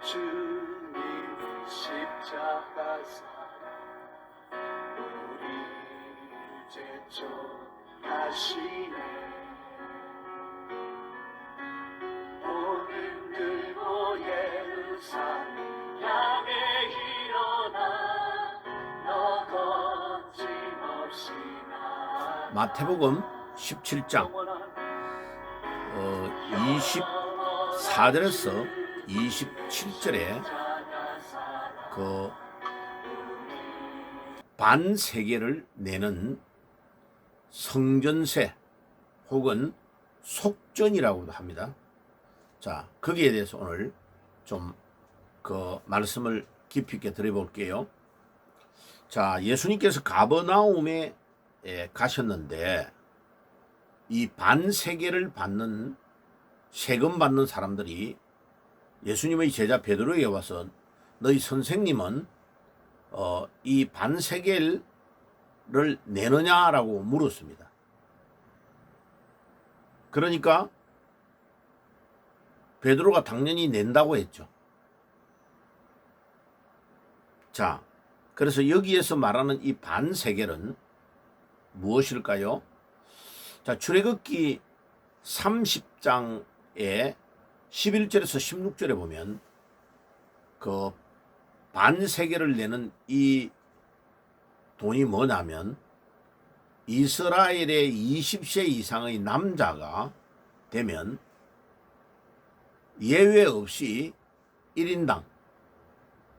주님이 십자가사 우리를 제쳐하시네. 오늘 들고 예루살렘 향해 일어나 너 거침없이 나. 마태복음 17장 24절에서 27절에 그 반세계를 내는 성전세 혹은 속전이라고도 합니다. 자, 거기에 대해서 오늘 좀 그 말씀을 깊이 있게 드려볼게요. 자, 예수님께서 가버나움에 가셨는데 이 반세계를 받는 세금 받는 사람들이 예수님의 제자 베드로에게 와서 너희 선생님은 이 반세계를 내느냐라고 물었습니다. 그러니까 베드로가 당연히 낸다고 했죠. 자, 그래서 여기에서 말하는 이 반세겔은 무엇일까요? 자, 출애굽기 30장에 11절에서 16절에 보면 그 반세겔을 내는 이 돈이 뭐냐면 이스라엘의 20세 이상의 남자가 되면 예외 없이 1인당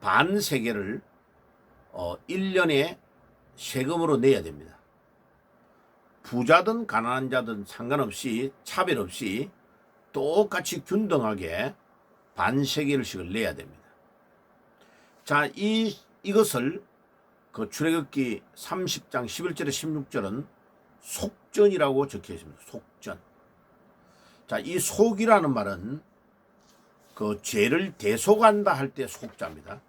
반세겔을 1년에 세금으로 내야 됩니다. 부자든 가난한 자든 상관없이 차별 없이 똑같이 균등하게 반세겔씩을 내야 됩니다. 자, 이것을 그 출애굽기 30장 11절에 16절은 속전이라고 적혀 있습니다. 속전. 자, 이 속이라는 말은 그 죄를 대속한다 할 때 속자입니다.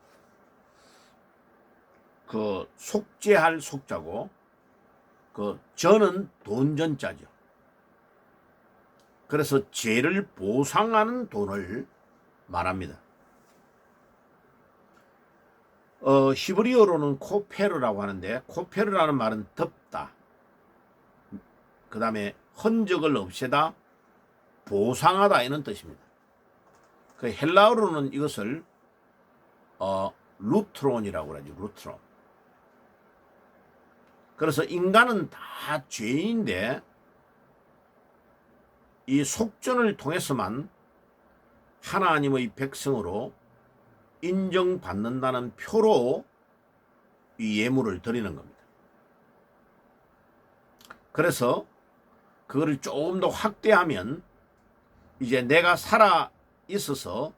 그 속죄할 속자고 그 전은 돈전자죠. 그래서 죄를 보상하는 돈을 말합니다. 히브리어로는 코페르라고 하는데 코페르라는 말은 덮다, 그 다음에 흔적을 없애다, 보상하다 이런 뜻입니다. 그 헬라어로는 이것을 루트론이라고 그러죠. 루트론. 그래서 인간은 다 죄인인데 이 속전을 통해서만 하나님의 백성으로 인정받는다는 표로 이 예물을 드리는 겁니다. 그래서 그거를 조금 더 확대하면 이제 내가 살아 있어서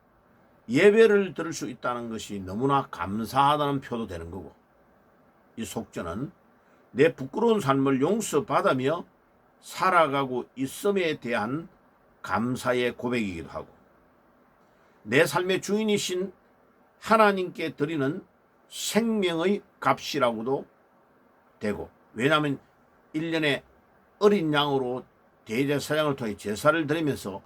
예배를 드릴 수 있다는 것이 너무나 감사하다는 표도 되는 거고, 이 속전은 내 부끄러운 삶을 용서받으며 살아가고 있음에 대한 감사의 고백이기도 하고, 내 삶의 주인이신 하나님께 드리는 생명의 값이라고도 되고, 왜냐하면 1년에 어린 양으로 대제사장을 통해 제사를 드리면서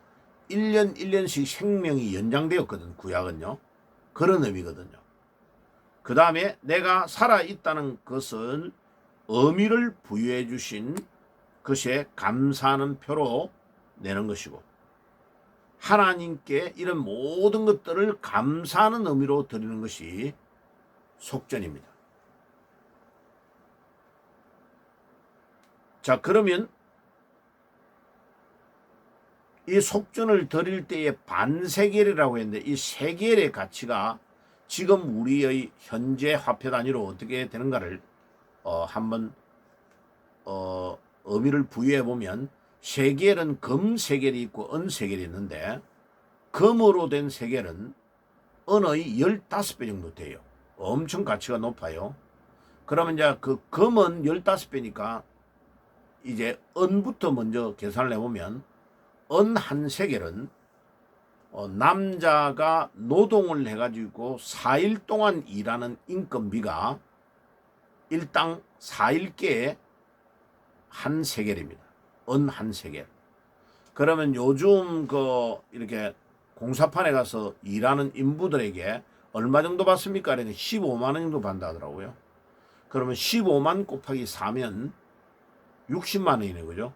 1년 1년씩 생명이 연장되었거든, 구약은요. 그런 의미거든요. 그 다음에 내가 살아있다는 것을 의미를 부여해 주신 것에 감사하는 표로 내는 것이고, 하나님께 이런 모든 것들을 감사하는 의미로 드리는 것이 속전입니다. 자, 그러면 이 속전을 드릴 때의 반세겔이라고 했는데 이 세겔의 가치가 지금 우리의 현재 화폐 단위로 어떻게 되는가를 한번 의미를 부여해 보면, 세겔은 금 세겔이 있고 은 세겔이 있는데 금으로 된 세겔은 은의 15배 정도 돼요. 엄청 가치가 높아요. 그러면 이제 그 금은 15배니까 이제 은부터 먼저 계산을 해보면 은 한 세겔은 남자가 노동을 해가지고 4일 동안 일하는 인건비가 일당 4일께 한 세겔입니다. 은 한 세겔. 그러면 요즘 이렇게 공사판에 가서 일하는 인부들에게 얼마 정도 받습니까? 그러니까 15만 원 정도 받는다 하더라고요. 그러면 15만 곱하기 4면 60만 원이네, 그죠?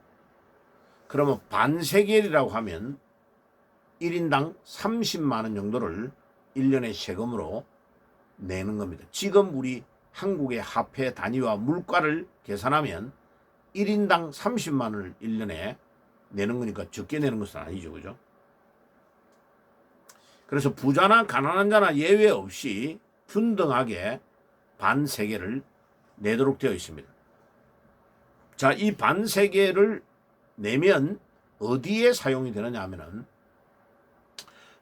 그러면 반세겔이라고 하면 1인당 30만 원 정도를 1년에 세금으로 내는 겁니다. 지금 우리 한국의 화폐 단위와 물가를 계산하면 1인당 30만 원을 1년에 내는 거니까 적게 내는 것은 아니죠, 그죠? 그래서 부자나 가난한 자나 예외 없이 균등하게 반세겔을 내도록 되어 있습니다. 자, 이 반세겔을 내면 어디에 사용이 되느냐 하면은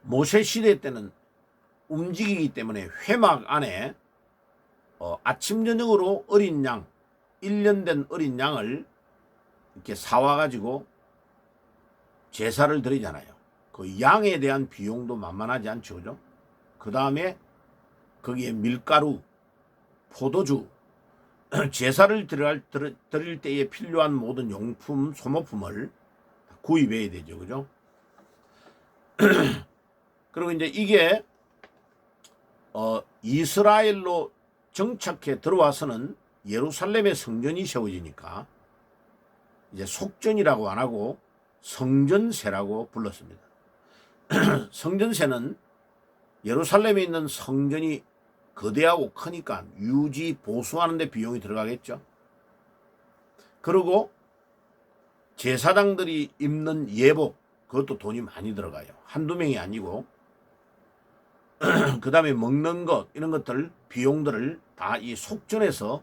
모세 시대 때는 움직이기 때문에 회막 안에 아침 저녁으로 어린 양, 1년 된 어린 양을 이렇게 사와 가지고 제사를 드리잖아요. 그 양에 대한 비용도 만만하지 않죠, 그죠? 그 다음에 거기에 밀가루, 포도주, 제사를 드릴 때에 필요한 모든 용품, 소모품을 구입해야 되죠, 그죠? 그리고 이제 이게 이스라엘로 정착해 들어와서는 예루살렘의 성전이 세워지니까 이제 속전이라고 안 하고 성전세라고 불렀습니다. 성전세는 예루살렘에 있는 성전이 거대하고 크니까 유지 보수하는 데 비용이 들어가겠죠. 그리고 제사장들이 입는 예복, 그것도 돈이 많이 들어가요. 한두 명이 아니고 그 다음에 먹는 것, 이런 것들 비용들을 다 이 속전에서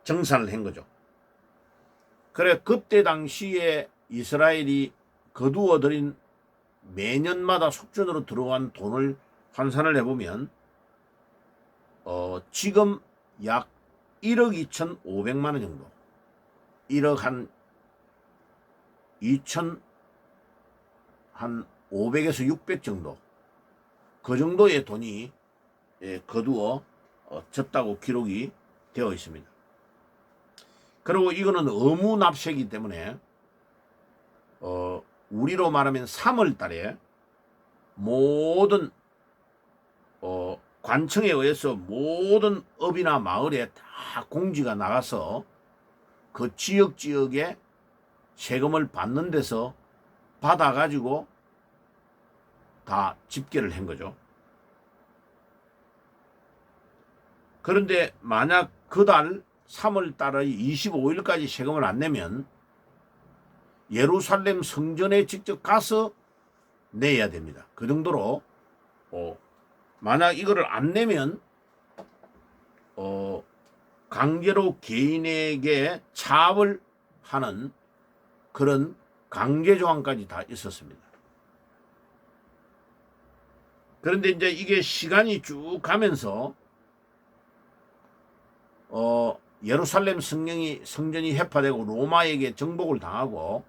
정산을 한 거죠. 그래, 그때 당시에 이스라엘이 거두어 들인 매년마다 속전으로 들어간 돈을 환산을 해보면 지금 약 1억 2,500만 원 정도, 1억 한 2천 한 500에서 600 정도, 그 정도의 돈이 거두어 졌다고 기록이 되어 있습니다. 그리고 이거는 의무 납세이기 때문에 우리로 말하면 3월 달에 모든 관청에 의해서 모든 읍이나 마을에 다 공지가 나가서 그 지역에 세금을 받는 데서 받아가지고 다 집계를 한 거죠. 그런데 만약 그달 3월 달의 25일까지 세금을 안 내면 예루살렘 성전에 직접 가서 내야 됩니다. 그 정도로 만약 이거를 안 내면 강제로 개인에게 차압을 하는 그런 강제 조항까지 다 있었습니다. 그런데 이제 이게 시간이 쭉 가면서 예루살렘 성전이 해파되고 로마에게 정복을 당하고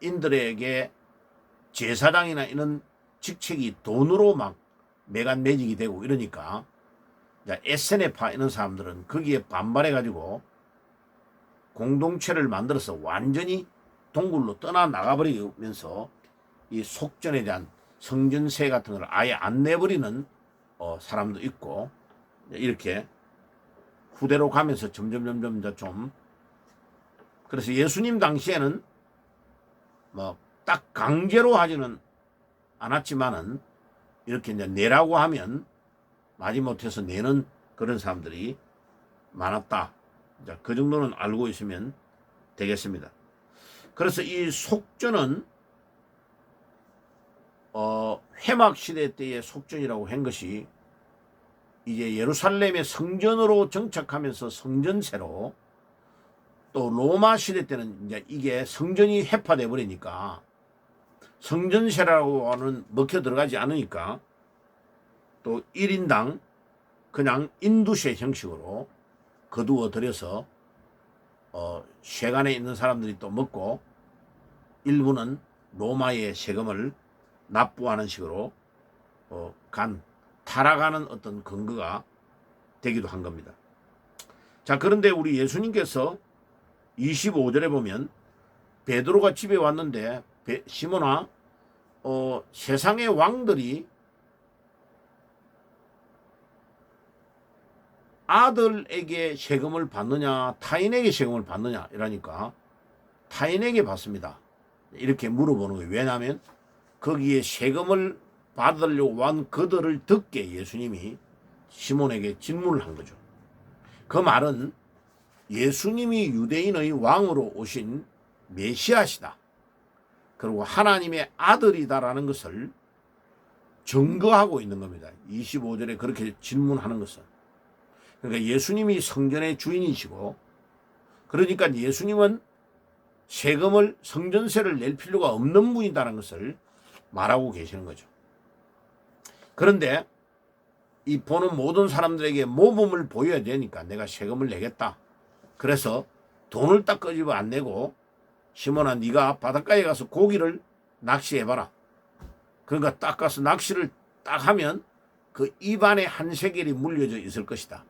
로마인들에게 제사장이나 이런 직책이 돈으로 막 매간매직이 되고 이러니까 에세네파 이런 사람들은 거기에 반발해가지고 공동체를 만들어서 완전히 동굴로 떠나 나가버리면서 이 속전에 대한 성전세 같은 걸 아예 안 내버리는 사람도 있고, 이렇게 후대로 가면서 점점 좀, 그래서 예수님 당시에는 뭐 딱 강제로 하지는 않았지만은 이렇게 이제 내라고 하면 마지못해서 내는 그런 사람들이 많았다. 그 정도는 알고 있으면 되겠습니다. 그래서 이 속전은 회막 시대 때의 속전이라고 한 것이 이제 예루살렘의 성전으로 정착하면서 성전세로, 또 로마 시대 때는 이제 이게 성전이 해파돼 버리니까 성전세라고 하는 먹혀 들어가지 않으니까 또 1인당 그냥 인두세 형식으로 거두어 들여서 세관에 있는 사람들이 또 먹고 일부는 로마의 세금을 납부하는 식으로 타락하는 어떤 근거가 되기도 한 겁니다. 자, 그런데 우리 예수님께서 25절에 보면 베드로가 집에 왔는데 시몬아, 세상의 왕들이 아들에게 세금을 받느냐 타인에게 세금을 받느냐 이러니까 타인에게 받습니다. 이렇게 물어보는 거예요. 왜냐하면 거기에 세금을 받으려고 한 그들을 듣게 예수님이 시몬에게 질문을 한 거죠. 그 말은 예수님이 유대인의 왕으로 오신 메시아시다. 그리고 하나님의 아들이다라는 것을 증거하고 있는 겁니다. 25절에 그렇게 질문하는 것은. 그러니까 예수님이 성전의 주인이시고, 그러니까 예수님은 세금을, 성전세를 낼 필요가 없는 분이다라는 것을 말하고 계시는 거죠. 그런데 이 보는 모든 사람들에게 모범을 보여야 되니까 내가 세금을 내겠다. 그래서 돈을 딱 끄집어 안 내고, 시몬아 네가 바닷가에 가서 고기를 낚시해봐라. 그러니까 딱 가서 낚시를 딱 하면 그 입안에 한 세겔이 물려져 있을 것이다.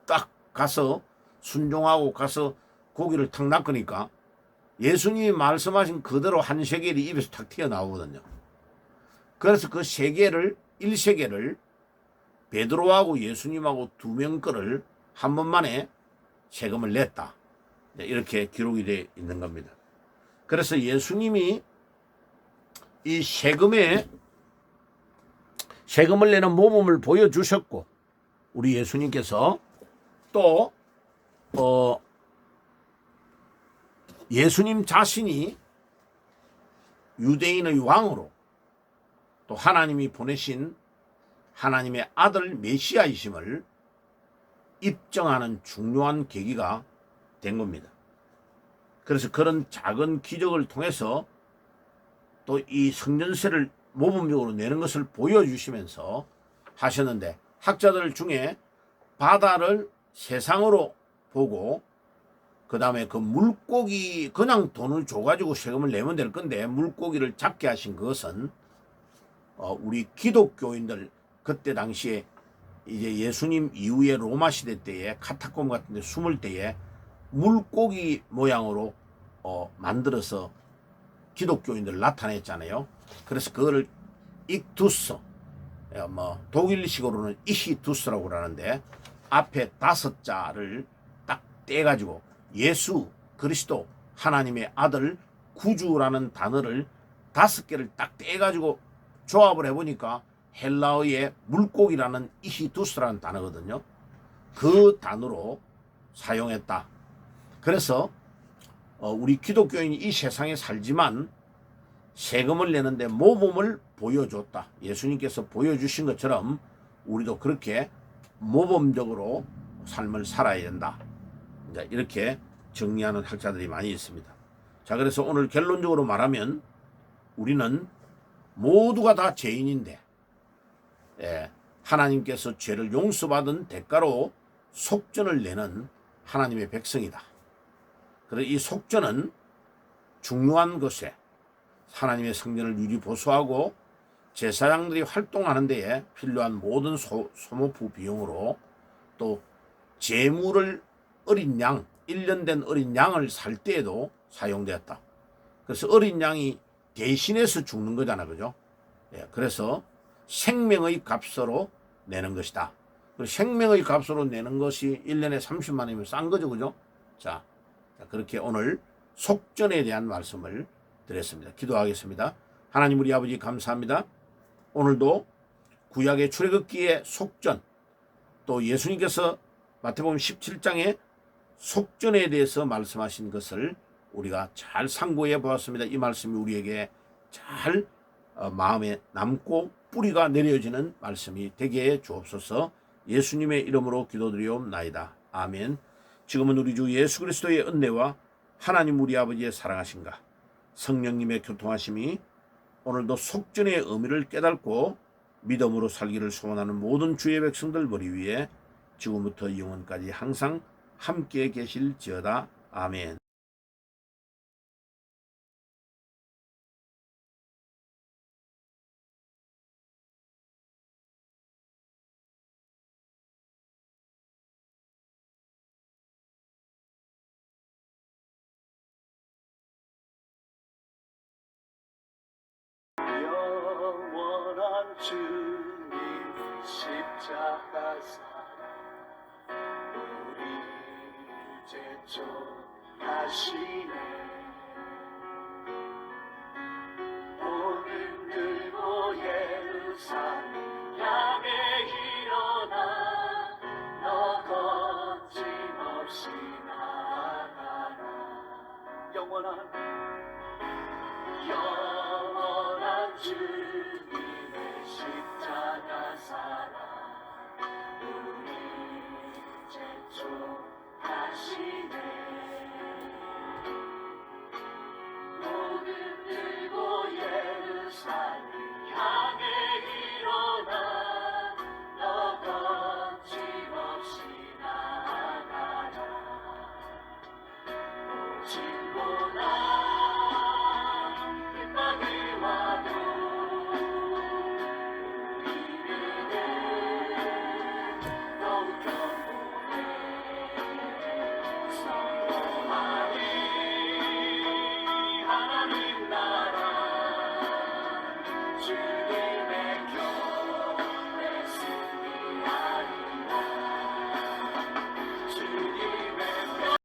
딱 가서 순종하고 가서 고기를 탁 낚으니까 예수님이 말씀하신 그대로 한 세겔이 입에서 탁 튀어나오거든요. 그래서 그 세겔을 1세겔을 베드로하고 예수님하고 두 명 거를 한 번만에 세금을 냈다. 이렇게 기록이 되어 있는 겁니다. 그래서 예수님이 이 세금을 내는 모범을 보여주셨고, 우리 예수님께서 또 예수님 자신이 유대인의 왕으로 또 하나님이 보내신 하나님의 아들 메시아이심을 입증하는 중요한 계기가 된 겁니다. 그래서 그런 작은 기적을 통해서 또 이 성전세를 모범적으로 내는 것을 보여주시면서 하셨는데, 학자들 중에 바다를 세상으로 보고 그 다음에 그 물고기, 그냥 돈을 줘가지고 세금을 내면 될 건데 물고기를 잡게 하신 그것은 우리 기독교인들, 그때 당시에 이제 예수님 이후에 로마 시대 때에 카타콤 같은 데 숨을 때에 물고기 모양으로 만들어서 기독교인들 나타냈잖아요. 그래서 그거를 익투스, 독일식으로는 이히투스라고 그러는데 앞에 5자를 딱 떼가지고 예수 그리스도 하나님의 아들 구주라는 단어를 5개를 딱 떼가지고 조합을 해보니까 헬라어의 물고기라는 이히투스라는 단어거든요. 그 단어로 사용했다. 그래서 우리 기독교인이 이 세상에 살지만 세금을 내는데 모범을 보여줬다. 예수님께서 보여주신 것처럼 우리도 그렇게 모범적으로 삶을 살아야 된다. 이렇게 정리하는 학자들이 많이 있습니다. 자, 그래서 오늘 결론적으로 말하면 우리는 모두가 다 죄인인데, 하나님께서 죄를 용서받은 대가로 속전을 내는 하나님의 백성이다. 그래서 이 속전은 중요한 것에 하나님의 성전을 유지보수하고 제사장들이 활동하는 데에 필요한 모든 소모품 비용으로 또 제물을 어린 양, 1년 된 어린 양을 살 때에도 사용되었다. 그래서 어린 양이 대신해서 죽는 거잖아, 그죠? 그래서 생명의 값으로 내는 것이다. 생명의 값으로 내는 것이 1년에 30만 원이면 싼 거죠, 그죠? 자, 그렇게 오늘 속전에 대한 말씀을 드렸습니다. 기도하겠습니다. 하나님 우리 아버지 감사합니다. 오늘도 구약의 출애굽기의 속전, 또 예수님께서 마태복음 17장에 속전에 대해서 말씀하신 것을 우리가 잘 상고해 보았습니다. 이 말씀이 우리에게 잘 마음에 남고 뿌리가 내려지는 말씀이 되게 해 주옵소서. 예수님의 이름으로 기도드리옵나이다. 아멘. 지금은 우리 주 예수 그리스도의 은혜와 하나님 우리 아버지의 사랑하심과 성령님의 교통하심이 오늘도 속전의 의미를 깨닫고 믿음으로 살기를 소원하는 모든 주의 백성들 머리 위에 지금부터 영원까지 항상 함께 계실지어다. 아멘. 주님 십자가 사랑 우리 제촉하시네 복음 들고 예루살렘 향해 일어나 너 거침없이 나아가라 영원한